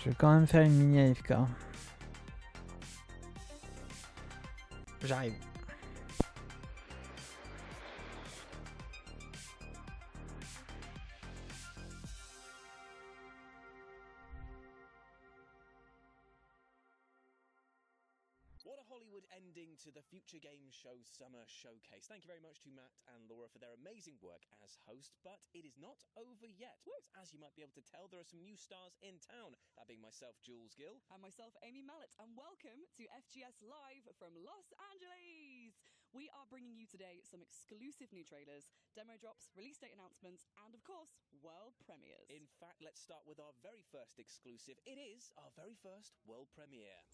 Je vais quand même faire une mini AFK. J'arrive. What a Hollywood ending to the Future Games Show Summer Showcase. Thank you very much to Matt and Laura for their amazing work as host, but it is not over yet. Because as you might be able to tell, there are some new stars in town. That being myself, Jules Gill. And myself, Amy Mallet. And welcome to FGS Live from Los Angeles. We are bringing you today some exclusive new trailers, demo drops, release date announcements, and of course, world premieres. In fact, let's start with our very first exclusive. It is our very first world premiere.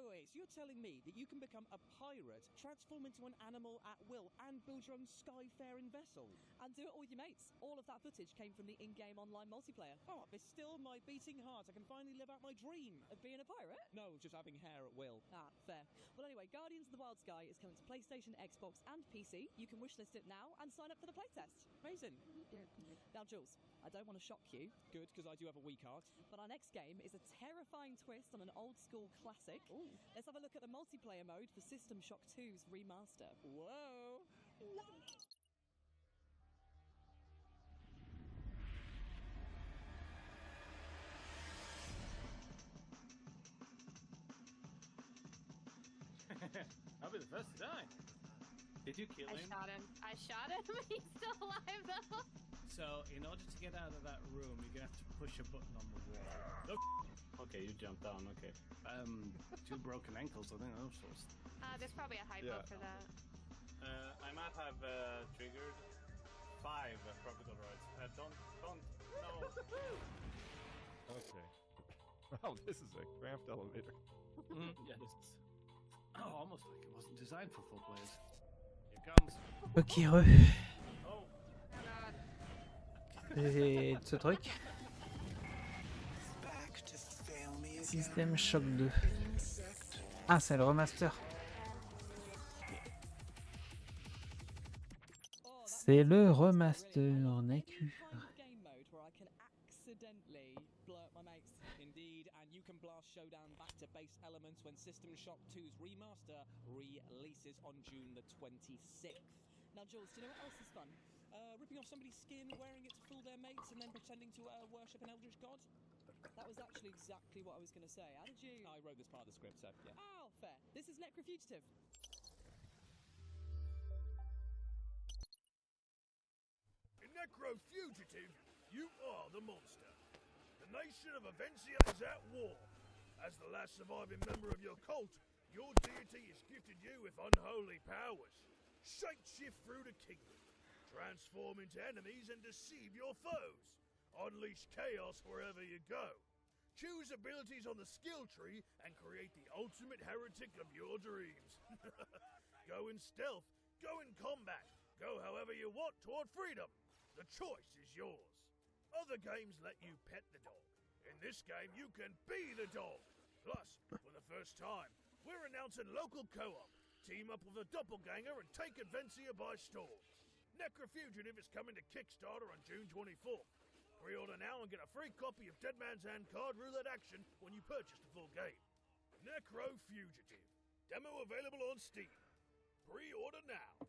Wait. So you're telling me that you can become a pirate, transform into an animal at will, and build your own sky-faring vessel? And do it all with your mates. All of that footage came from the in-game online multiplayer. Oh, there's still my beating heart. I can finally live out my dream. Of being a pirate? No, just having hair at will. Ah, fair. Well, anyway, Guardians of the Wild Sky is coming to PlayStation, Xbox, and PC. You can wishlist it now and sign up for the playtest. Amazing. Now, Jules, I don't want to shock you. Good, because I do have a weak heart. But our next game is a terrifying twist on an old-school classic. Ooh. Let's have a look at the multiplayer mode for System Shock 2's remaster. Whoa. I'll be the first to die. Did you kill him? I shot him, but he's still alive though. So, in order to get out of that room, you're gonna have to push a button on the wall. Oh. Okay, you jumped down, okay. 2 broken ankles, I think those sorts. There's probably a hypo for that. I might have triggered 5 tropical roids. Don't, no. Okay. Wow, this is a cramped elevator. Yeah, this is... Oh, almost like it wasn't designed for full players. Here comes. Ok, re. Oh, God. Et ce truc. Système Shock 2. Ah, c'est le remaster. C'est le remaster, d'accord. Game mode where I can accidentally blurt my mates. Indeed, and you can blast Showdown back to base elements when System Shock 2's remaster releases on June the 26th. Now, Jules, do you know what else is fun? Ripping off somebody's skin, wearing it to fool their mates, and then pretending to worship an eldritch god? That was actually exactly what I was going to say. How did you... I wrote this part of the script, so yeah. Oh, fair. This is Necrofugitive. Necrofugitive? You are the monster. The nation of Avencia is at war. As the last surviving member of your cult, your deity has gifted you with unholy powers. Shapeshift through the kingdom, transform into enemies and deceive your foes. Unleash chaos wherever you go. Choose abilities on the skill tree and create the ultimate heretic of your dreams. Go in stealth, go in combat, go however you want toward freedom. The choice is yours. Other games let you pet the dog. In this game, you can be the dog. Plus, for the first time, we're announcing local co-op. Team up with a doppelganger and take Avencia by storm. Necrofugitive is coming to Kickstarter on June 24th. Pre-order now and get a free copy of Dead Man's Hand card roulette action when you purchase the full game. Necrofugitive. Demo available on Steam. Pre-order now.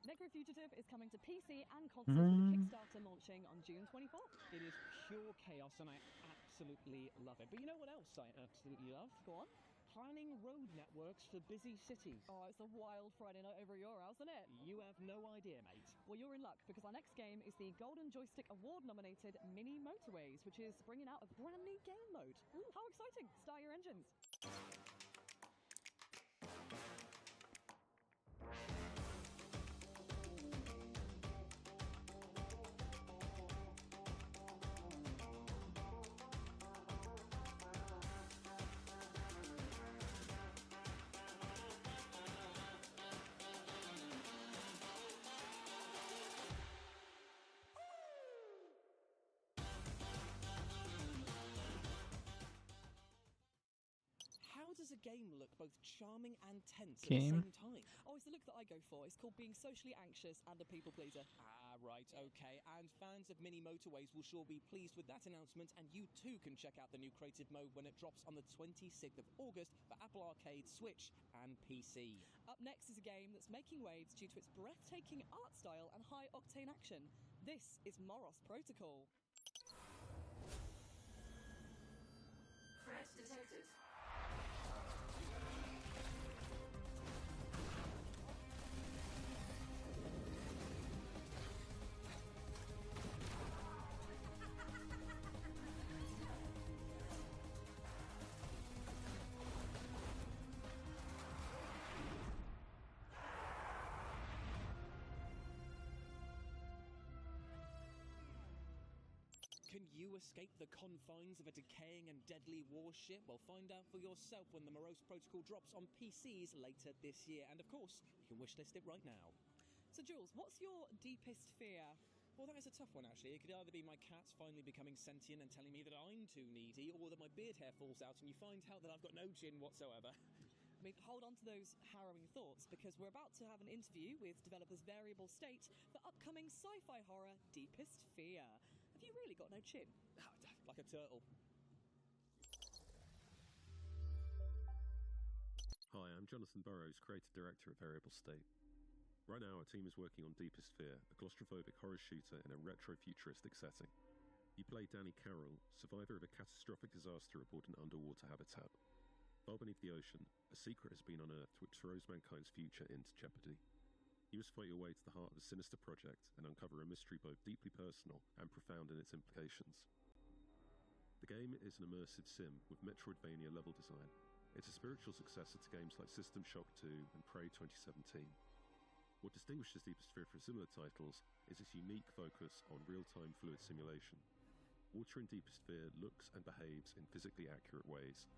Necrofugitive is coming to PC and console with a Kickstarter launching on June 24th. It is pure chaos and I absolutely love it. But you know what else I absolutely love? Go on. Planning road networks for busy cities. Oh, it's a wild Friday night over at your house, isn't it? You have no idea, mate. Well, you're in luck because our next game is the Golden Joystick Award nominated Mini Motorways, which is bringing out a brand new game mode. Ooh, how exciting! Start your engines. How does a game look both charming and tense at Game. the same time? Oh, it's the look that I go for. It's called being socially anxious and a people pleaser. Ah, right, okay. And fans of Mini Motorways will sure be pleased with that announcement, and you too can check out the new creative mode when it drops on the 26th of August for Apple Arcade, Switch, and PC. Up next is a game that's making waves due to its breathtaking art style and high-octane action. This is Moros Protocol. Threat detected. Can you escape the confines of a decaying and deadly warship? Well, find out for yourself when the Morose Protocol drops on PCs later this year. And of course, you can wishlist it right now. So, Jules, what's your deepest fear? Well, that is a tough one, actually. It could either be my cats finally becoming sentient and telling me that I'm too needy, or that my beard hair falls out and you find out that I've got no chin whatsoever. I mean, hold on to those harrowing thoughts because we're about to have an interview with developers Variable State for upcoming sci-fi horror Deepest Fear. Have you really got no chin? Like a turtle. Hi, I'm Jonathan Burrows, Creative Director at Variable State. Right now, our team is working on Deepest Fear, a claustrophobic horror shooter in a retro-futuristic setting. You play Danny Carroll, survivor of a catastrophic disaster aboard an underwater habitat. Far beneath the ocean, a secret has been unearthed which throws mankind's future into jeopardy. You must fight your way to the heart of a sinister project and uncover a mystery both deeply personal and profound in its implications. The game is an immersive sim with Metroidvania level design. It's a spiritual successor to games like System Shock 2 and Prey 2017. What distinguishes Deepest Fear from similar titles is its unique focus on real-time fluid simulation. Water in Deepest Fear looks and behaves in physically accurate ways.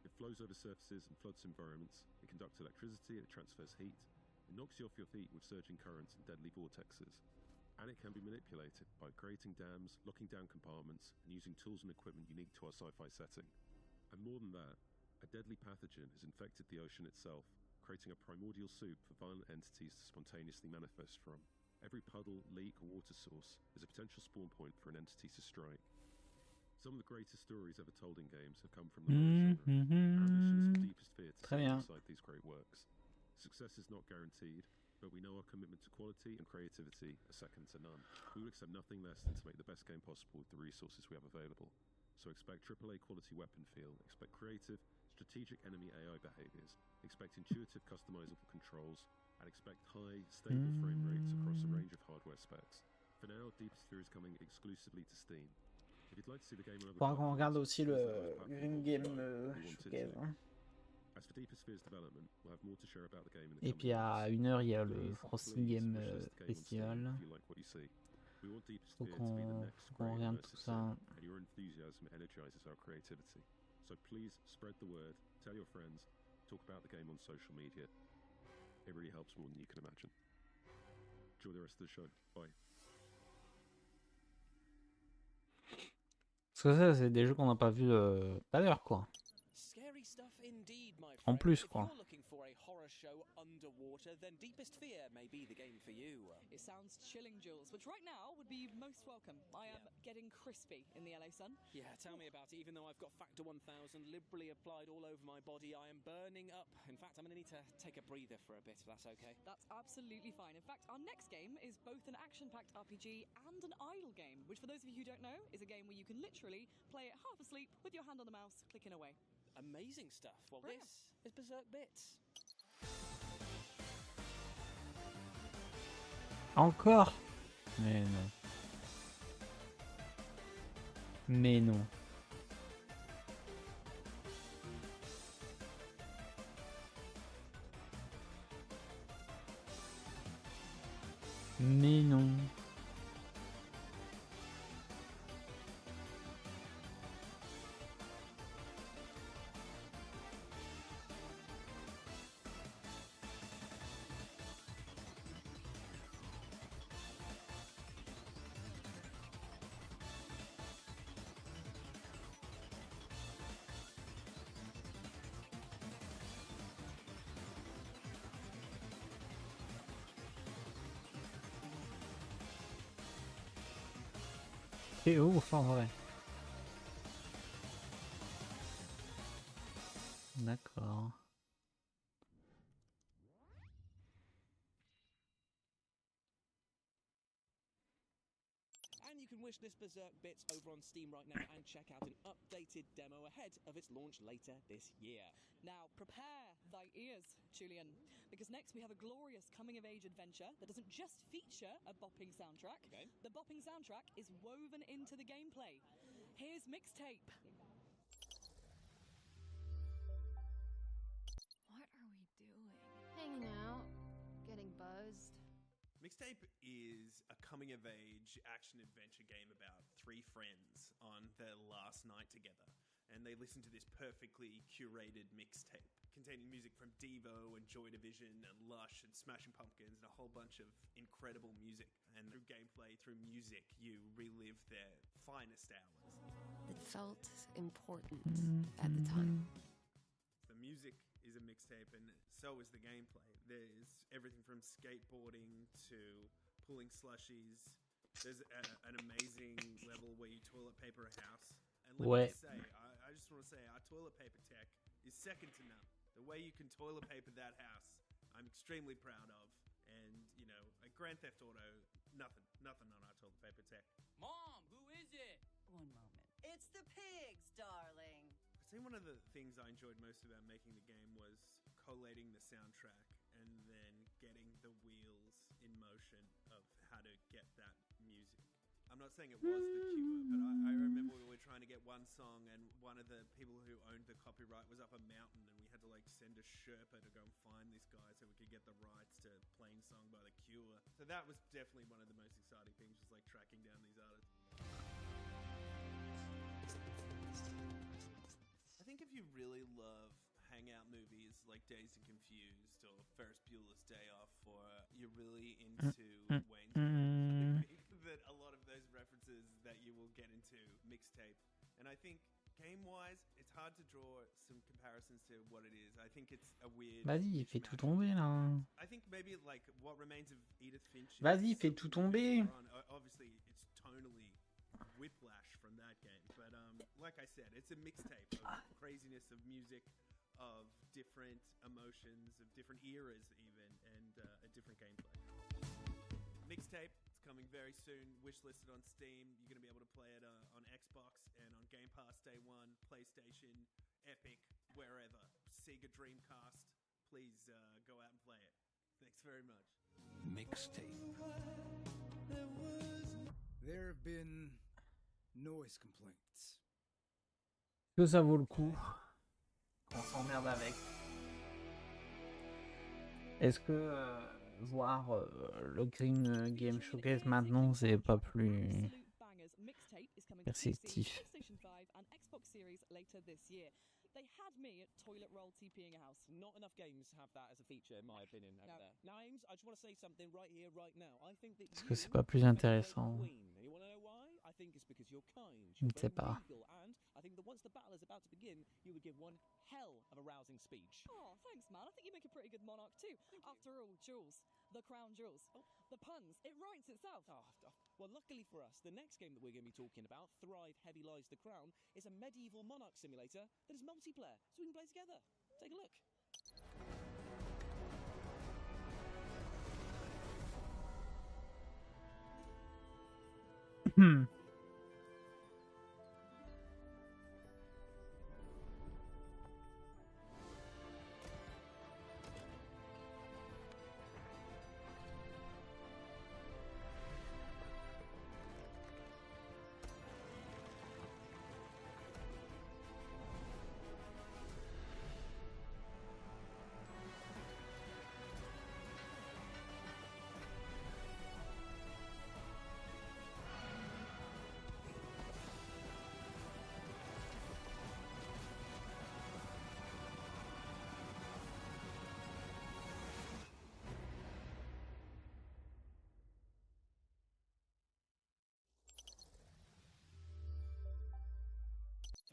It flows over surfaces and floods environments, it conducts electricity, it transfers heat, it knocks you off your feet with surging currents and deadly vortexes. And it can be manipulated by creating dams, locking down compartments, and using tools and equipment unique to our sci-fi setting. And more than that, a deadly pathogen has infected the ocean itself, creating a primordial soup for violent entities to spontaneously manifest from. Every puddle, leak, or water source is a potential spawn point for an entity to strike. Some of the greatest stories ever told in games have come from the horror genre. Our mission is for Deepest Fear to Très sit bien. alongside these great works. Success is not guaranteed, but we know our commitment to quality and creativity are second to none. We will accept nothing less than to make the best game possible with the resources we have available. So expect AAA quality weapon feel, expect creative, strategic enemy AI behaviors, expect intuitive customizable controls, and expect high, stable frame rates across a range of hardware specs. For now, Deepest Fear is coming exclusively to Steam. If you'd like to see the game on other Faudra qu'on regarde platforms, aussi use le those Green platforms Game we want it Showcase. to. Hein. As for Deepest Fear's development, we'll have more to share about the game in the Et coming puis à months. 1h, il y a le Please, Frosting please Game wishlist the game on Steam Festival. if you like what you see. We want Deepest Faut Fear to be the qu'on next qu'on great regarde tout immersive ça. sim, and your enthusiasm energizes our creativity. So please spread the word, tell your friends, talk about the game on social media. It really helps more than you can imagine. Enjoy the rest of the show. Bye. Parce que ça, c'est des jeux qu'on n'a pas vu tout à l'heure, quoi. Scary stuff indeed, my En friend. plus, If quoi. you're looking for a horror show underwater, then Deepest Fear may be the game for you. It sounds chilling, Jules, which right now would be most welcome. I am getting crispy in the LA sun. Yeah, tell me about it. Even though I've got Factor 1000 liberally applied all over my body, I am burning up. In fact, I'm going to need to take a breather for a bit, if that's okay. That's absolutely fine. In fact, our next game is both an action-packed RPG and an idle game, which for those of you who don't know, is a game where you can literally play it half asleep with your hand on the mouse, clicking away. Amazing stuff. Well, Brilliant. this is Berserk Bits. Encore? Mais non. Mais non. Mais non. C'est ouf en vrai. D'accord. And you can wish this Berserk Bits over on Steam right now and check out an updated demo ahead of its launch later this year. Now, prepare thy ears, Julian, because next we have a glorious coming-of-age adventure that doesn't just feature a bopping soundtrack. Okay. The bopping soundtrack is woven into the gameplay. Here's Mixtape. What are we doing? Hanging out, getting buzzed. Mixtape is a coming-of-age action-adventure game about three friends on their last night together. And they listen to this perfectly curated mixtape containing music from Devo and Joy Division and Lush and Smashing Pumpkins and a whole bunch of incredible music. And through gameplay, through music, you relive their finest hours. It felt important at the time. The music is a mixtape and so is the gameplay. There's everything from skateboarding to pulling slushies. There's an amazing level where you toilet paper a house. And let me just say, I just want to say, our toilet paper tech is second to none. The way you can toilet paper that house, I'm extremely proud of. And, you know, a Grand Theft Auto, nothing on our toilet paper tech. Mom, who is it? One moment. It's the pigs, darling. I think one of the things I enjoyed most about making the game was collating the soundtrack and then getting the wheels in motion of how to get that music. I'm not saying it was the cure, but I remember we were trying to get one song and one of the people who owned the copyright was up a mountain and we had to like send a Sherpa to go and find this guy so we could get the rights to Plainsong by The Cure. So that was definitely one of the most exciting things, was like tracking down these artists. I think if you really love hangout movies like Dazed and Confused or Ferris Bueller's Day Off, or you're really into Wayne's World, that a lot of those references that you will get into Mixtape. And I think game-wise, it's hard to draw some comparisons to what it is. I think it's a weird... Vas-y, fais tout tomber là. I think maybe like What Remains of Edith Finch. Vas-y, fais tout tomber. Obviously, it's tonally whiplash from that game, but like I said, it's a mixtape of craziness of music, of different emotions, of different eras even, and a different gameplay. Mixtape, it's coming very soon, wishlisted on Steam. You're going to be able to play it on Xbox and on Game Pass Day 1, PlayStation, Epic, wherever. Sega Dreamcast, please go out and play it. Thanks very much. Mixtape. There was There have been noise complaints. Est-ce que ça vaut le coup qu'on s'emmerde avec? Est-ce que voir le Green Game Showcase maintenant, c'est pas plus perceptif? They had me at toilet roll TPing a house. Not enough games have that as a feature, in my opinion. Over there. Now, Ames, I just want to say something right here, right now. I think that Est-ce que c'est pas plus intéressant? You want to know why? I think it's because you're kind. Je ne sais pas. And I think that once the battle is about to begin, you would give one hell of a rousing speech. Oh, thanks, man. I think you make a pretty good monarch too. After all, jewels, the crown jewels, the puns, it writes itself. Well, luckily for us, the next game that we're going to be talking about, Thrive Heavy Lies the Crown, is a medieval monarch simulator that is multiplayer, so we can play together. Take a look.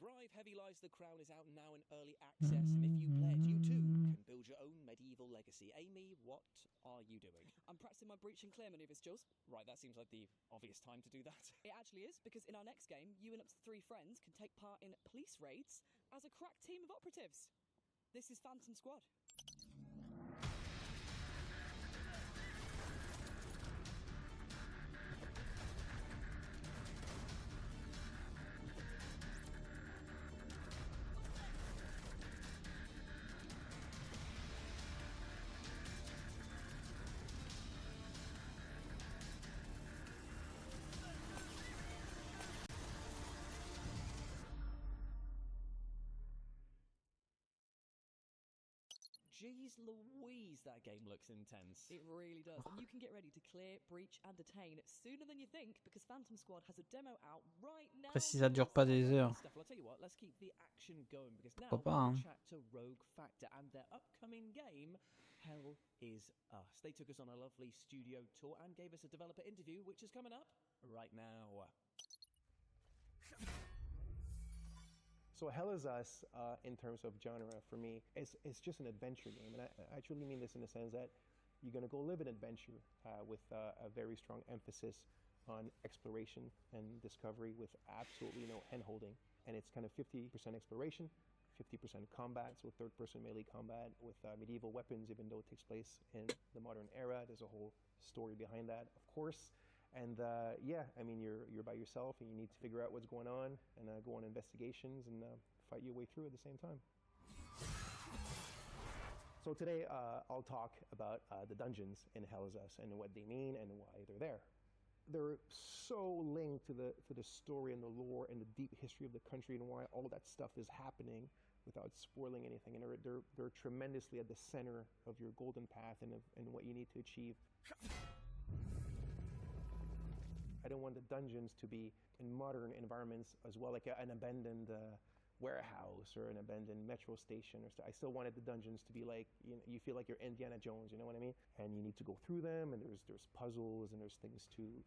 Thrive Heavy Lies the Crown is out now in early access, and if you play it, you too can build your own medieval legacy. Amy, what are you doing? I'm practicing my breach and clear maneuvers, Jules. Right, that seems like the obvious time to do that. It actually is, because in our next game, you and up to 3 friends can take part in police raids as a crack team of operatives. This is Phantom Squad. Jeez Louise, that game looks intense. It really does. And you can get ready to clear, breach and detain sooner than you think, because Phantom Squad has a demo out right now. Après, si ça dure pas des heures. Well, I'll tell you what, let's keep the action going, because now Pourquoi pas, hein? we'll chat to Rogue Factor and their upcoming game, Hell Is Us. They took us on a lovely studio tour and gave us a developer interview, which is coming up right now. So Hell Is Us, in terms of genre, for me, it's just an adventure game. And I truly mean this in the sense that you're going to go live an adventure with a very strong emphasis on exploration and discovery with absolutely no hand-holding. And it's kind of 50% exploration, 50% combat, so third-person melee combat with medieval weapons, even though it takes place in the modern era. There's a whole story behind that, of course. And yeah, I mean, you're by yourself and you need to figure out what's going on and go on investigations and fight your way through at the same time. So today I'll talk about the dungeons in Hell Is Us and what they mean and why they're there. They're so linked to the story and the lore and the deep history of the country and why all that stuff is happening without spoiling anything. And they're tremendously at the center of your golden path and what you need to achieve. I don't want the dungeons to be in modern environments as well, like an abandoned warehouse or an abandoned metro station. I still wanted the dungeons to be like, you know, you feel like you're Indiana Jones, you know what I mean? And you need to go through them, and there's puzzles, and there's things to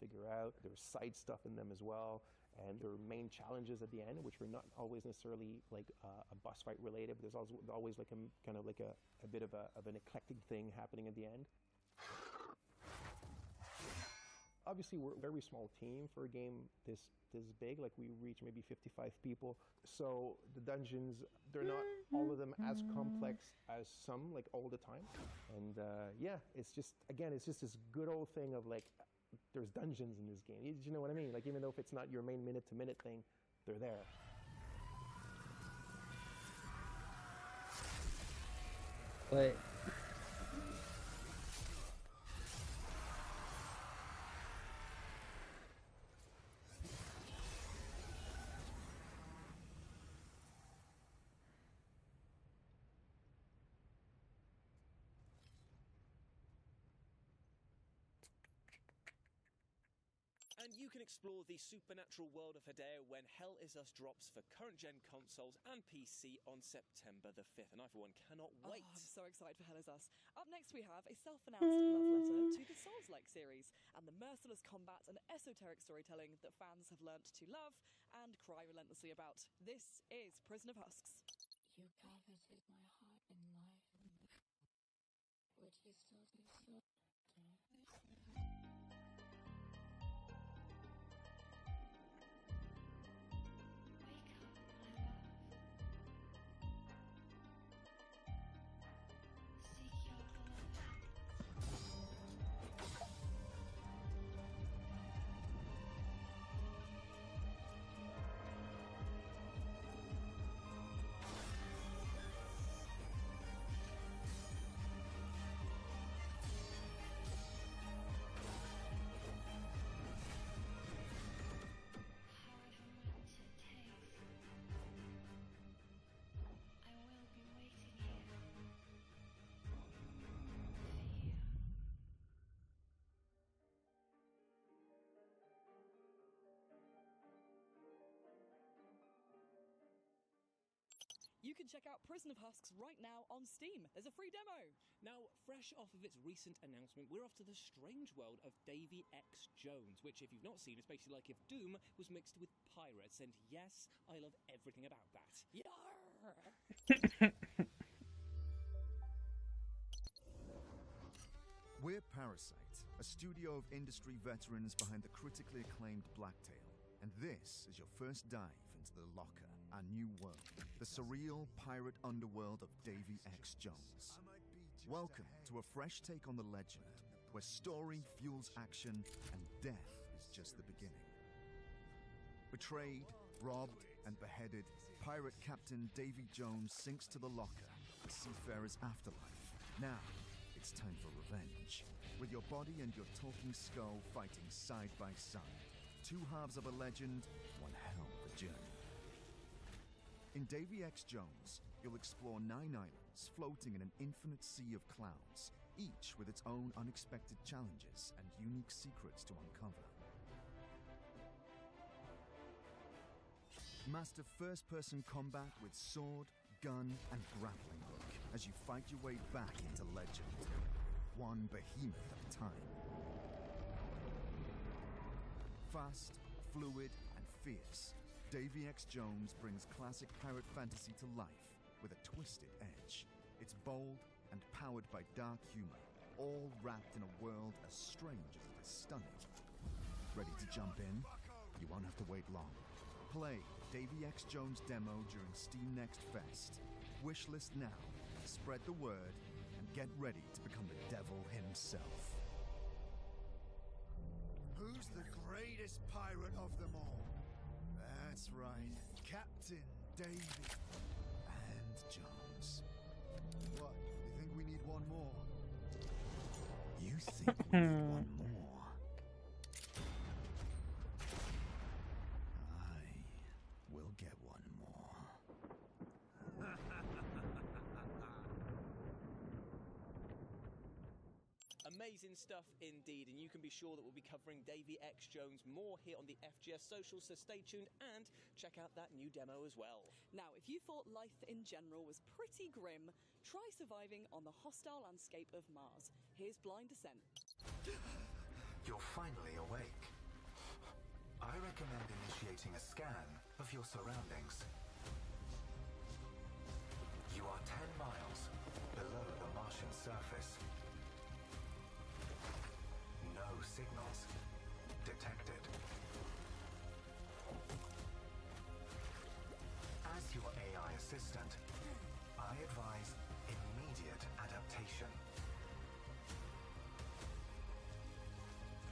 figure out. There's side stuff in them as well, and there are main challenges at the end, which are not always necessarily like a boss fight related, but there's always like a kind of like a bit of an eclectic thing happening at the end. Obviously, we're a very small team for a game this big. Like, we reach maybe 55 people. So the dungeons, they're not all of them as complex as some, like, all the time. And yeah, it's just this good old thing of, like, there's dungeons in this game. You know what I mean? Like, even though if it's not your main minute-to-minute thing, they're there. Ouais. And you can explore the supernatural world of Hideo when Hell Is Us drops for current-gen consoles and PC on September the 5th. And I, for one, cannot wait. Oh, I'm so excited for Hell Is Us. Up next, we have a self-announced love letter to the Souls-like series and the merciless combat and esoteric storytelling that fans have learnt to love and cry relentlessly about. This is Prison of Husks. You coveted my heart and life. Would you still do so? You can check out Prison of Husks right now on Steam. There's a free demo. Now, fresh off of its recent announcement, we're off to the strange world of Davy X. Jones, which, if you've not seen, is basically like if Doom was mixed with pirates. And yes, I love everything about that. Yarr! We're Parasite, a studio of industry veterans behind the critically acclaimed Blacktail. And this is your first dive into the Locker, our new world, the surreal pirate underworld of Davy X. Jones. Welcome to a fresh take on the legend, where story fuels action and death is just the beginning. Betrayed, robbed, and beheaded, pirate captain Davy Jones sinks to the Locker, a seafarer's afterlife. Now, it's time for revenge, with your body and your talking skull fighting side by side. Two halves of a legend, one hell of a journey. In Davy X. Jones, you'll explore 9 islands floating in an infinite sea of clouds, each with its own unexpected challenges and unique secrets to uncover. Master first-person combat with sword, gun, and grappling hook as you fight your way back into legend, one behemoth at a time. Fast, fluid, and fierce, Davy X. Jones brings classic pirate fantasy to life with a twisted edge. It's bold and powered by dark humor, all wrapped in a world as strange as it is stunning. Ready to jump in? You won't have to wait long. Play Davy X. Jones demo during Steam Next Fest. Wishlist now, spread the word, and get ready to become the devil himself. Who's the greatest pirate of them all? That's right, Captain Davy and Jones. What, you think we need one more? You think we need one more? I will get one more. Amazing stuff indeed, and you can be sure that we'll be covering Davy X. Jones more here on the FGS socials, so stay tuned and check out that new demo as well. Now, if you thought life in general was pretty grim, try surviving on the hostile landscape of Mars. Here's Blind Descent. You're finally awake. I recommend initiating a scan of your surroundings. You are 10 miles below the Martian surface. No signals detected. As your AI assistant, I advise immediate adaptation.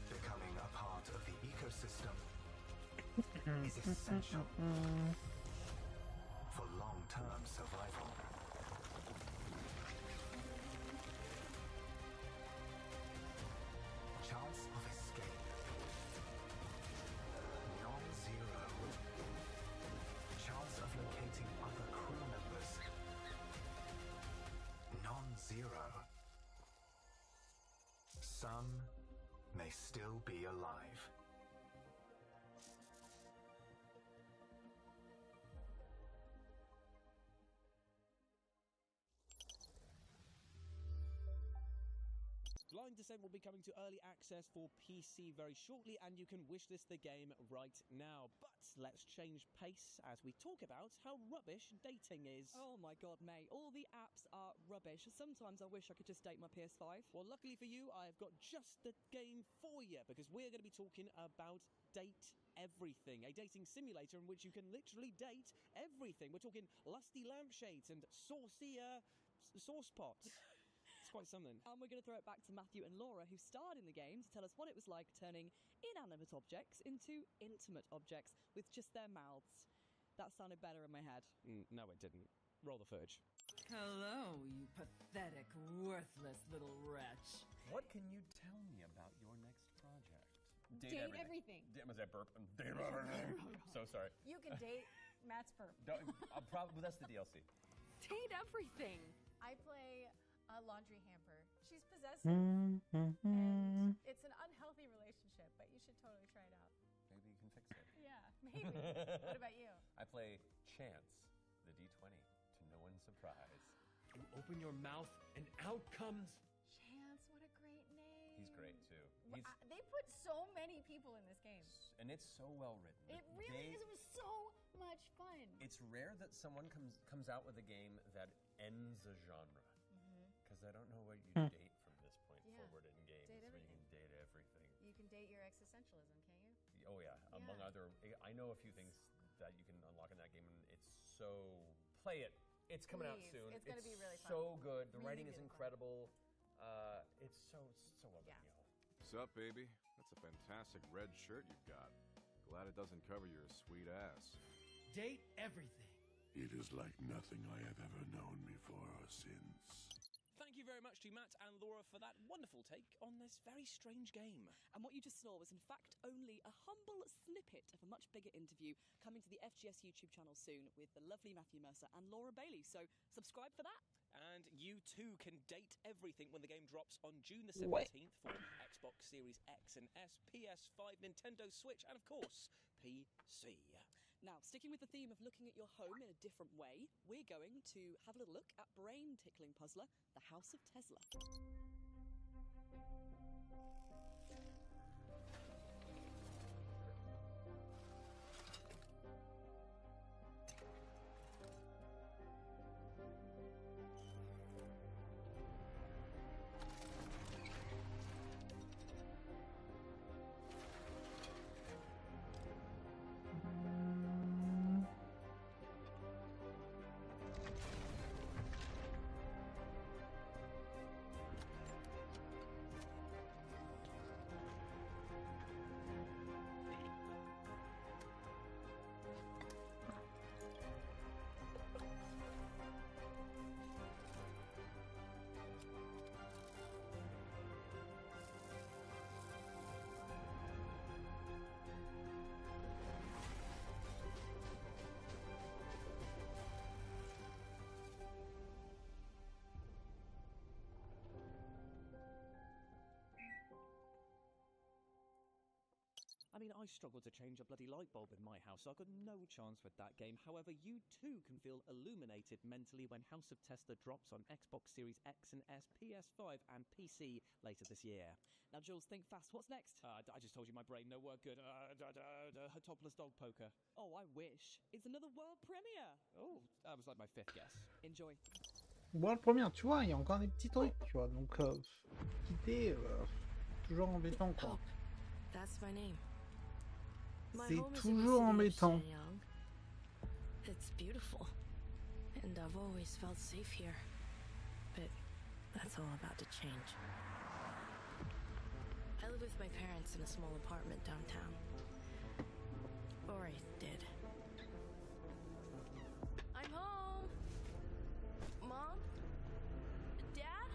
Becoming a part of the ecosystem is essential for long-term survival. Chance of escape non-zero. Chance of locating other crew members non-zero. Some may still be alive. Blind Descent will be coming to early access for PC very shortly, and you can wishlist the game right now. But let's change pace as we talk about how rubbish dating is. Oh my god, mate, all the apps are rubbish. Sometimes I wish I could just date my PS5. Well, luckily for you, I've got just the game for you, because we're going to be talking about Date Everything, a dating simulator in which you can literally date everything. We're talking lusty lampshades and saucy sauce pots. It's quite something. And we're going to throw it back to Matthew and Laura, who starred in the game, to tell us what it was like turning inanimate objects into intimate objects with just their mouths. That sounded better in my head. No, it didn't. Roll the footage. Hello, you pathetic, worthless little wretch. What can you tell me about your next project? Date everything. Was that burp? Date everything. So sorry. You can date Matt's burp. Probably that's the DLC. Date everything. I play a laundry hamper. She's possessive, and it's an unhealthy relationship, but you should totally try it out. Maybe you can fix it. Yeah, maybe. What about you? I play Chance, the D20, to no one's surprise. You open your mouth and out comes... Chance, what a great name. He's great, too. They put so many people in this game. And it's so well written. It really is. It was so much fun. It's rare that someone comes out with a game that ends a genre. Because I don't know what you date from this point forward in games. Date everything. Where you can date everything. You can date your existentialism, can't you? Oh, yeah. Among other... I know a few things that you can unlock in that game, and it's so... Play it. It's coming out soon. It's going to be really fun. So good. The really, writing is incredible. It's so well done, y'all. Sup, baby? That's a fantastic red shirt you've got. Glad it doesn't cover your sweet ass. Date everything. It is like nothing I have ever known before or since. Thank you very much to Matt and Laura for that wonderful take on this very strange game. And what you just saw was, in fact, only a humble snippet of a much bigger interview coming to the FGS YouTube channel soon with the lovely Matthew Mercer and Laura Bailey. So subscribe for that. And you too can date everything when the game drops on June the 17th for Xbox Series X and S, PS5, Nintendo Switch, and of course, PC. Now, sticking with the theme of looking at your home in a different way, we're going to have a little look at brain-tickling puzzler, The House of Tesla. I mean, I struggled to change a bloody light bulb in my house, so I've got no chance with that game. However, you too can feel illuminated mentally when House of Tesla drops on Xbox Series X and S, PS5 and PC later this year. Now, Jules, think fast. What's next? I just told you my brain, no work good. Topless dog poker. Oh, I wish. It's another world premiere. Oh, that was like my fifth guess. Enjoy. Bon, le premier, tu vois, il y a encore des petits trucs, tu vois. Donc, quitter, toujours embêtant, quoi. That's my name. C'est toujours embêtant. It's beautiful, and I've always felt safe here. But that's all about to change. I live with my parents in a small apartment downtown. Or I did. I'm home! Mom? Dad?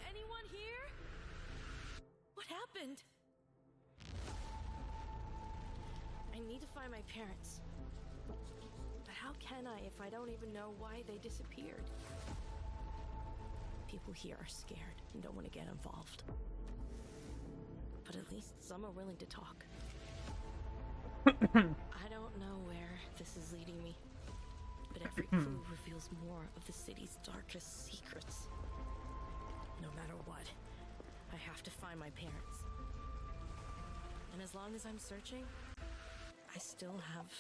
Anyone here? What happened? I need to find my parents. But how can I if I don't even know why they disappeared? People here are scared and don't want to get involved. But at least some are willing to talk. I don't know where this is leading me, but every clue reveals more of the city's darkest secrets. No matter what, I have to find my parents. And as long as I'm searching, I still have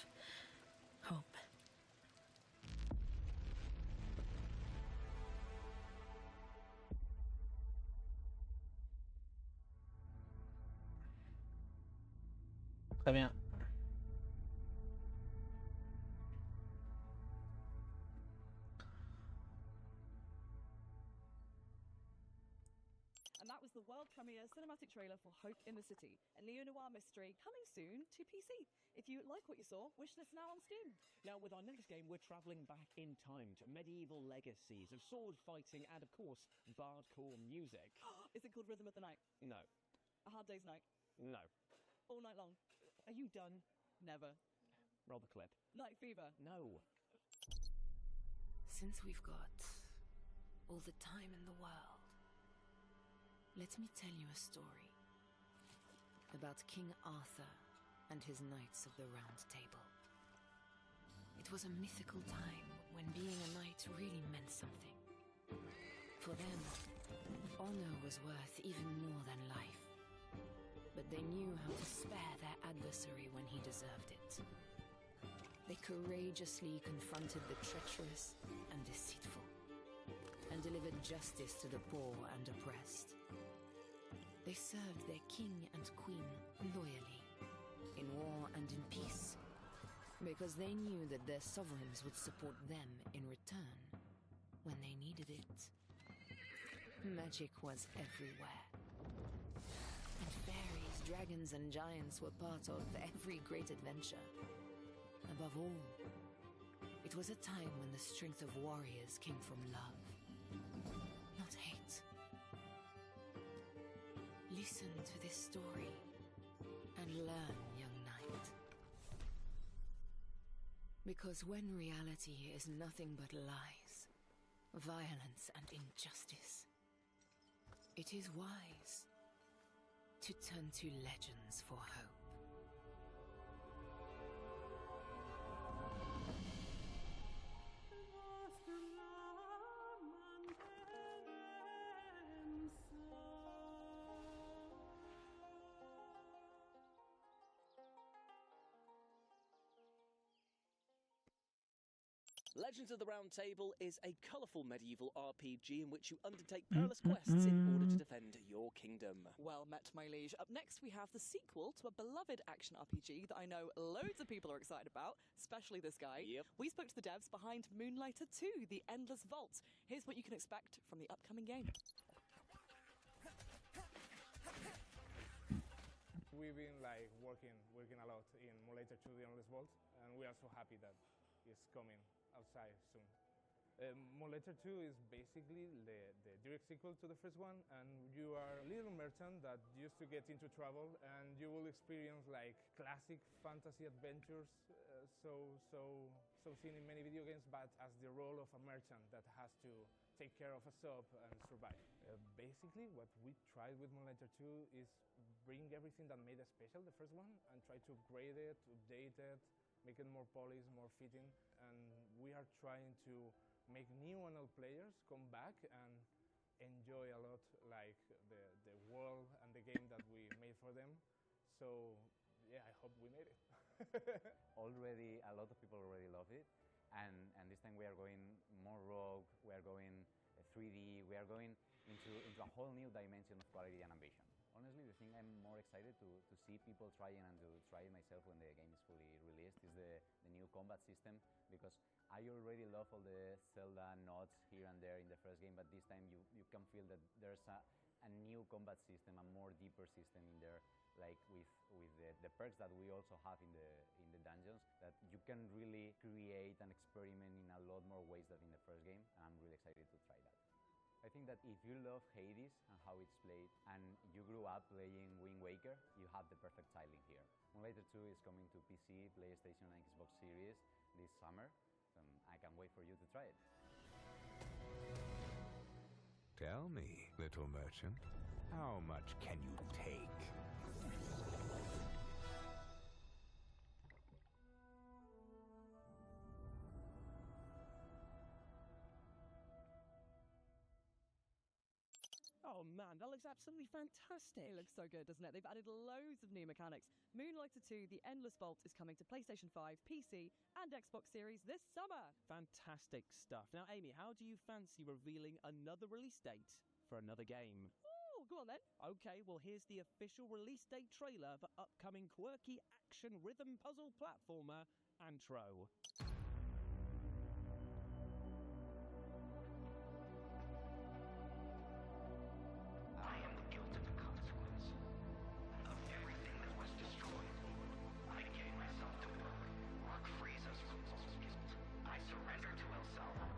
hope. Très bien. And that was the world premiere cinematic trailer for Hope in the City, a neo-noir mystery coming soon to PC. If you like what you saw, wishlist now on Steam. Now, with our next game, we're travelling back in time to medieval legacies of sword fighting and, of course, bardcore music. Is it called Rhythm of the Night? No. A Hard Day's Night? No. All Night Long? Are you done? Never. Roll the clip. Night Fever? No. Since we've got all the time in the world, let me tell you a story about King Arthur and his Knights of the Round Table. It was a mythical time when being a knight really meant something. For them, honor was worth even more than life. But they knew how to spare their adversary when he deserved it. They courageously confronted the treacherous and deceitful, and delivered justice to the poor and oppressed. They served their king and queen loyally, in war and in peace, because they knew that their sovereigns would support them in return when they needed it. Magic was everywhere. And fairies, dragons, and giants were part of every great adventure. Above all, it was a time when the strength of warriors came from love, not hate. Listen to this story and learn, young knight. Because when reality is nothing but lies, violence, and injustice, it is wise to turn to legends for hope. Legends of the Round Table is a colourful medieval RPG in which you undertake perilous quests in order to defend your kingdom. Well met, my liege. Up next, we have the sequel to a beloved action RPG that I know loads of people are excited about, especially this guy. Yep. We spoke to the devs behind Moonlighter 2, The Endless Vault. Here's what you can expect from the upcoming game. We've been working a lot in Moonlighter 2, The Endless Vault, and we are so happy that it's coming outside soon. Moonlighter 2 is basically the direct sequel to the first one, and you are a little merchant that used to get into trouble, and you will experience classic fantasy adventures, so seen in many video games, but as the role of a merchant that has to take care of a shop and survive. Basically, what we tried with Moonlighter 2 is bring everything that made it special, the first one, and try to upgrade it, update it, make it more polished, more fitting, and we are trying to make new and old players come back and enjoy a lot the world and the game that we made for them. So yeah, I hope we made it. Already, a lot of people already love it, and this time we are going more rogue, we are going 3D, we are going into a whole new dimension of quality and ambition. Honestly, the thing I'm more excited to see people trying and to try it myself when the game is fully released is the new combat system, because I already love all the Zelda nods here and there in the first game, but this time you can feel that there's a new combat system, a more deeper system in there, like with the perks that we also have in the dungeons, that you can really create and experiment in a lot more ways than in the first game, and I'm really excited to try that. I think that if you love Hades and how it's played, and you grew up playing Wind Waker, you have the perfect tiling here. Moonlighter 2 is coming to PC, PlayStation, and Xbox Series this summer, and I can't wait for you to try it. Tell me, little merchant, how much can you take? Oh man, that looks absolutely fantastic. It looks so good, doesn't it? They've added loads of new mechanics. Moonlighter 2 The Endless Vault is coming to PlayStation 5, PC, and Xbox Series this summer. Fantastic stuff. Now, Amy, how do you fancy revealing another release date for another game? Oh, go on then. Okay, well, here's the official release date trailer for upcoming quirky action rhythm puzzle platformer Antro. I am the guilt of the consequence of everything that was destroyed. I gave myself to work. Work frees us from all guilt. I surrender to El Salva.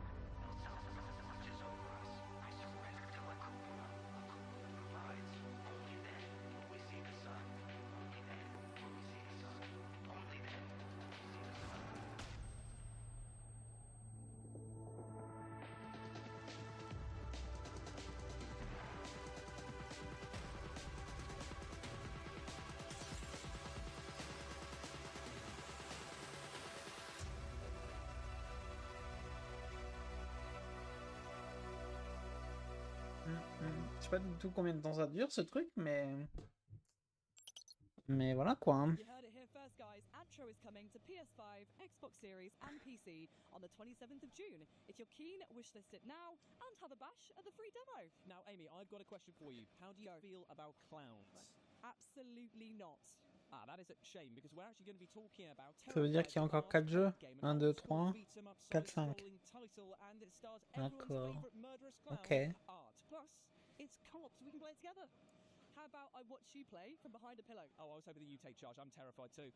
El Salva watches over us. I surrender to La Cupola. La Cupola provides. Only then will we see the sun. Only then will we see the sun. Only then will we see the sun. Je sais pas du tout combien de temps ça dure ce truc, mais voilà quoi. Hein. You heard it here first, guys. Antro is coming to PS5, Xbox Series, and PC on the 27th of June. If you're keen, wishlist it now and have a bash at the free demo. Now, Amy, I've got a question for you. How do you feel about clowns? Absolutely not. Ah, that is a shame because we're actually going to be talking about. Ça veut dire qu'il y a encore 4 jeux. 1, 2, 3, 4, 5. D'accord. Ok. Plus, it's co-op, so we can play it together. How about I watch you play from behind a pillow? Oh, I was hoping that you take charge. I'm terrified too.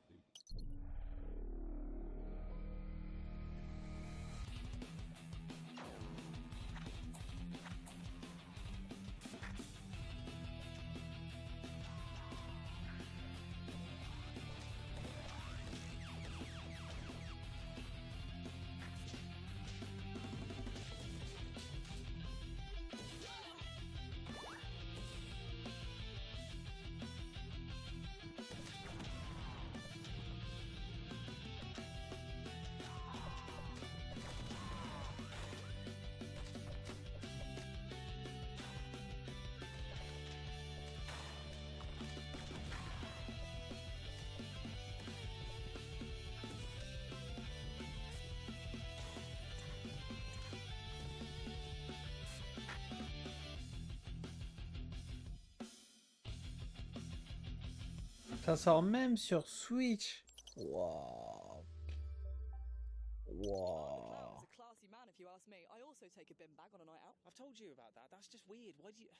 Ça sort même sur Switch. Wow. Wow. He's a classy man, if you ask me. I also take a bin bag on a night out. I've told you about that. That's just weird. Why do you...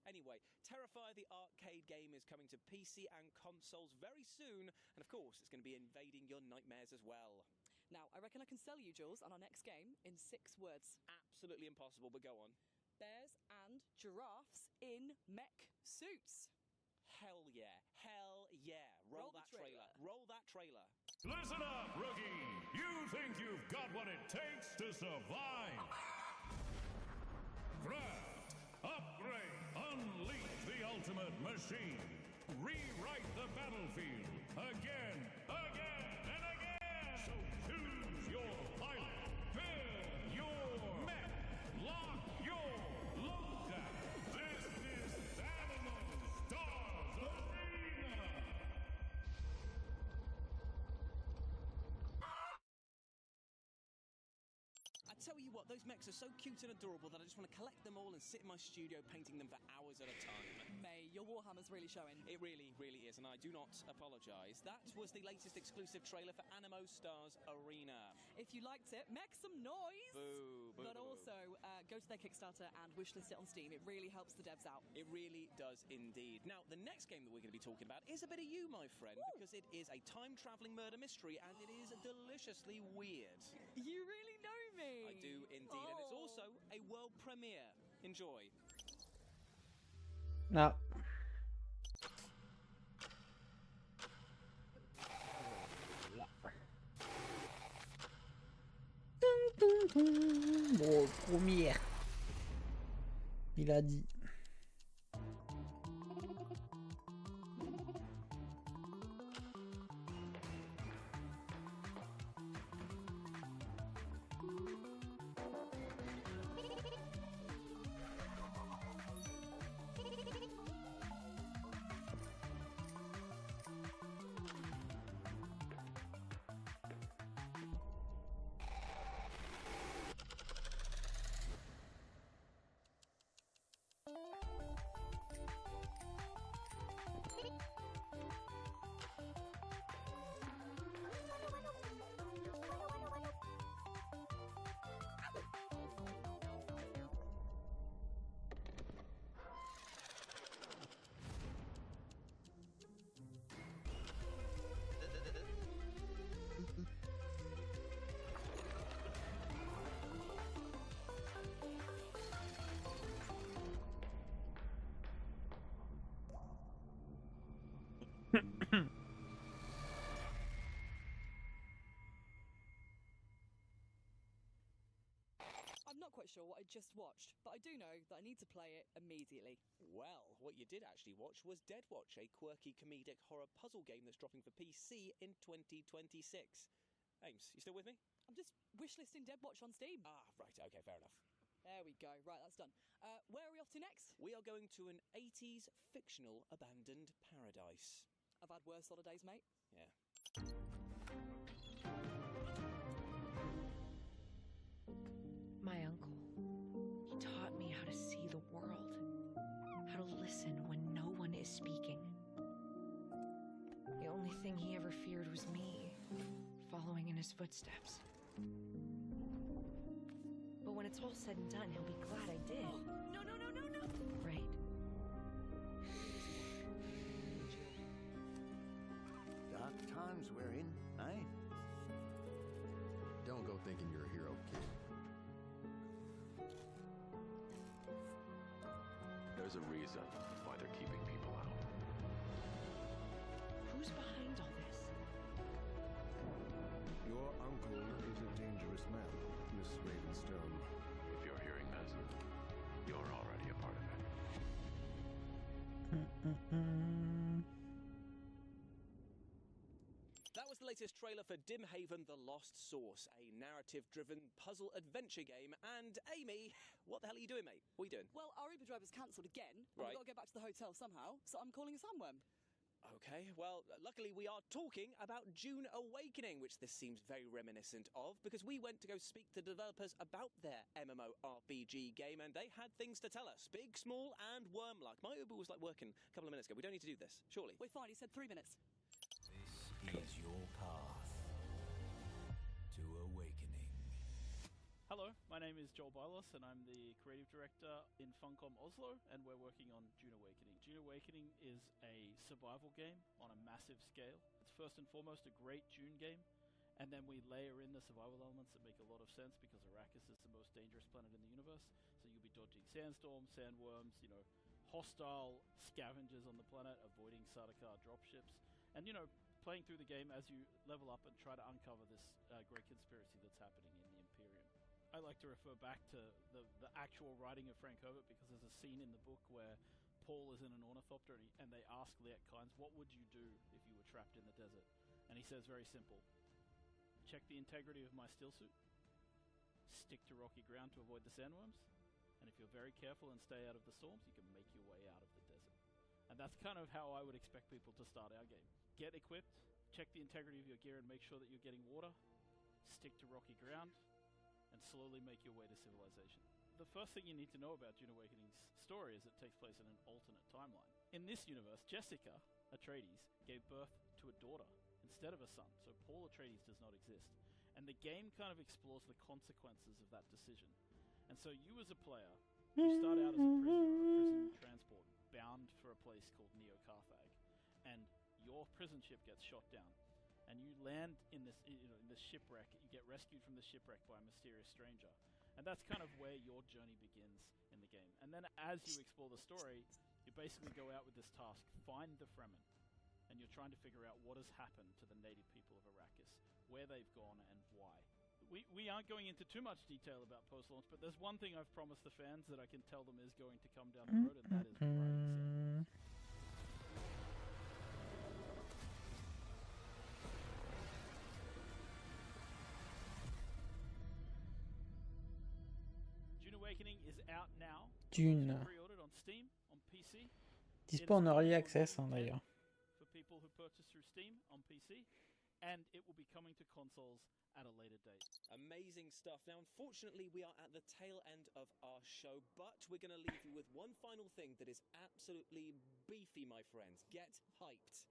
Anyway, Terrifier the arcade game is coming to PC and consoles very soon. And of course, it's going to be invading your nightmares as well. Now, I reckon I can sell you, Jules, on our next game in 6 words. Absolutely impossible, but go on. Bears and giraffes in mech suits. Hell yeah. Hell yeah. Roll that trailer. Roll that trailer. Listen up, rookie. You think you've got what it takes to survive. Craft, upgrade, unleash the ultimate machine. Rewrite the battlefield again, again, and again. So choose your pilot, build your mech, lock your loadout. This is Animal Stars Arena. I tell you what, those mechs are so cute and adorable that I just want to collect them all and sit in my studio painting them for hours at a time. May, your Warhammer's really showing. It really, really is, and I do not apologise. That was the latest exclusive trailer for Animo Stars Arena. If you liked it, make some noise! Boo, boo, But boo, also, go to their Kickstarter and wishlist it on Steam. It really helps the devs out. It really does indeed. Now, the next game that we're going to be talking about is a bit of you, my friend, because it is a time-travelling murder mystery, and it is deliciously weird. You really know me! I do indeed, and it's also a world premiere. Enjoy. Ah. Bon, première. Il a dit. quite sure what I just watched, but I do know that I need to play it immediately. Well, what you did actually watch was Dead Watch, a quirky comedic horror puzzle game that's dropping for PC in 2026. Ames, you still with me? I'm just wishlisting Dead Watch on Steam. Ah, right, okay, fair enough. There we go. Right, that's done. Where are we off to next? We are going to an 80s fictional abandoned paradise. I've had worse holidays, mate. Yeah. My uncle, he taught me how to see the world, how to listen when no one is speaking. The only thing he ever feared was me, following in his footsteps. But when it's all said and done, he'll be glad I did. Oh, no. Right. Dark times we're in, eh? Don't go thinking you're a hero, kid. There's a reason why they're keeping people out. Who's behind all this? Your uncle is a dangerous man, Miss Ravenstone. If you're hearing this, you're already a part of it. That was the latest trailer for Dimhaven The Lost Source, a narrative-driven puzzle adventure game. And Amy, what the hell are you doing, mate? What are you doing? Well, our Uber driver's cancelled again. And Right. we've got to get back to the hotel somehow, so I'm calling a sandworm. Okay, well, luckily we are talking about June Awakening, which this seems very reminiscent of, because we went to go speak to developers about their MMORPG game, and they had things to tell us. Big, small, and worm-like. My Uber was like working a couple of minutes ago. We don't need to do this, surely. We're fine, he said 3 minutes. This is your path to awakening. Hello, my name is Joel Bylos, and I'm the creative director in Funcom Oslo, and we're working on June Awakening. June Awakening is a survival game on a massive scale. It's first and foremost a great June game, and then we layer in the survival elements that make a lot of sense because Arrakis is the most dangerous planet in the universe, so you'll be dodging sandstorms, sandworms, hostile scavengers on the planet, avoiding Sardaukar dropships, and playing through the game as you level up and try to uncover this great conspiracy that's happening in the Imperium. I like to refer back to the actual writing of Frank Herbert because there's a scene in the book where Paul is in an ornithopter and they ask Liet Kynes, what would you do if you were trapped in the desert? And he says very simple, check the integrity of my stillsuit, stick to rocky ground to avoid the sandworms, and if you're very careful and stay out of the storms, you can make your way out of the desert. And that's kind of how I would expect people to start our game. Get equipped, check the integrity of your gear and make sure that you're getting water, stick to rocky ground, and slowly make your way to civilization. The first thing you need to know about June Awakening's story is it takes place in an alternate timeline. In this universe, Jessica Atreides gave birth to a daughter instead of a son, so Paul Atreides does not exist. And the game kind of explores the consequences of that decision. And so you as a player, you start out as a prisoner on a prison transport, bound for a place called Neo-Carthag. And your prison ship gets shot down, and you land in this shipwreck. You get rescued from the shipwreck by a mysterious stranger, and that's kind of where your journey begins in the game. And then as you explore the story, you basically go out with this task: find the Fremen, and you're trying to figure out what has happened to the native people of Arrakis, where they've gone, and why. We aren't going into too much detail about post-launch, but there's one thing I've promised the fans that I can tell them is going to come down the road, and that is writing sandbox. Awakening is out now. Dune. Pre-ordered on Steam, on PC. Dispo en early access d'ailleurs. For people who purchase through Steam on PC, and it will be coming to consoles at a later date. Amazing stuff. Now, unfortunately, we are at the tail end of our show, but we're going to leave you with one final thing that is absolutely beefy, my friends. Get hyped.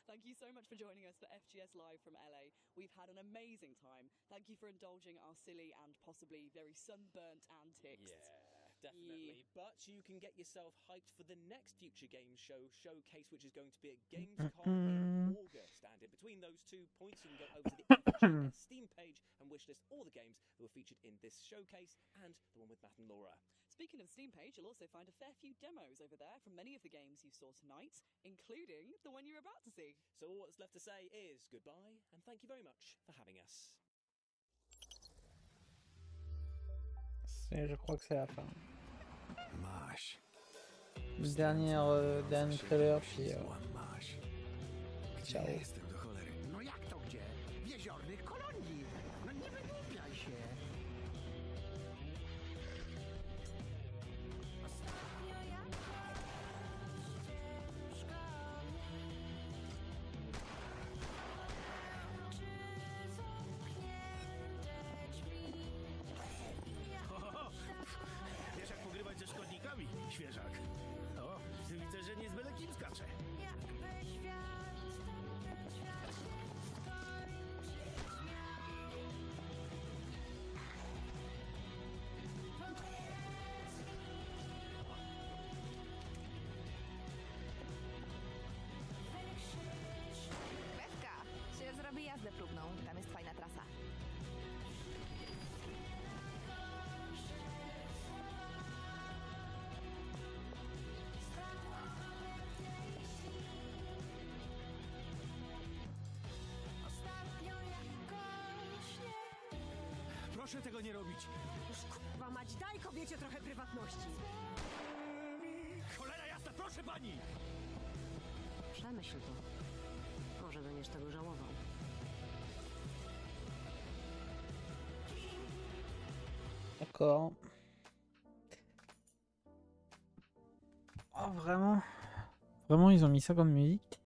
Thank you so much for joining us for FGS Live from LA. We've had an amazing time. Thank you for indulging our silly and possibly very sunburnt antics. Yeah, definitely. But you can get yourself hyped for the next Future Games Show showcase, which is going to be at Gamescom in August. And in between those 2 points, you can go over to the FGS Steam page and wishlist all the games that were featured in this showcase and the one with Matt and Laura. Speaking of Steam page, you'll also find a fair few demos over there from many of the games you saw tonight, including the one you're about to see. So all that's left to say is goodbye, and thank you very much for having us. Et je crois que c'est la fin. Masz. Dernier trailer, puis Gdzie ciao. ja jestem do cholery? No jak to gdzie? W jeziornych kolonii. No nie wygłupiaj się. Wiesz jak pogrywać ze szkodnikami, świeżak? O, widzę, że nie z byle kim skacze. Bewka, się zrobi jazdę próbną. Tam jest fajna trasa. Proszę tego nie robić. Już k***wa mać, daj kobiecie trochę prywatności. Cholera jasna, proszę pani! Przemyśl to. Może będziesz tego żałował. D'accord. Oh, vraiment? Vraiment, ils ont mis ça comme musique?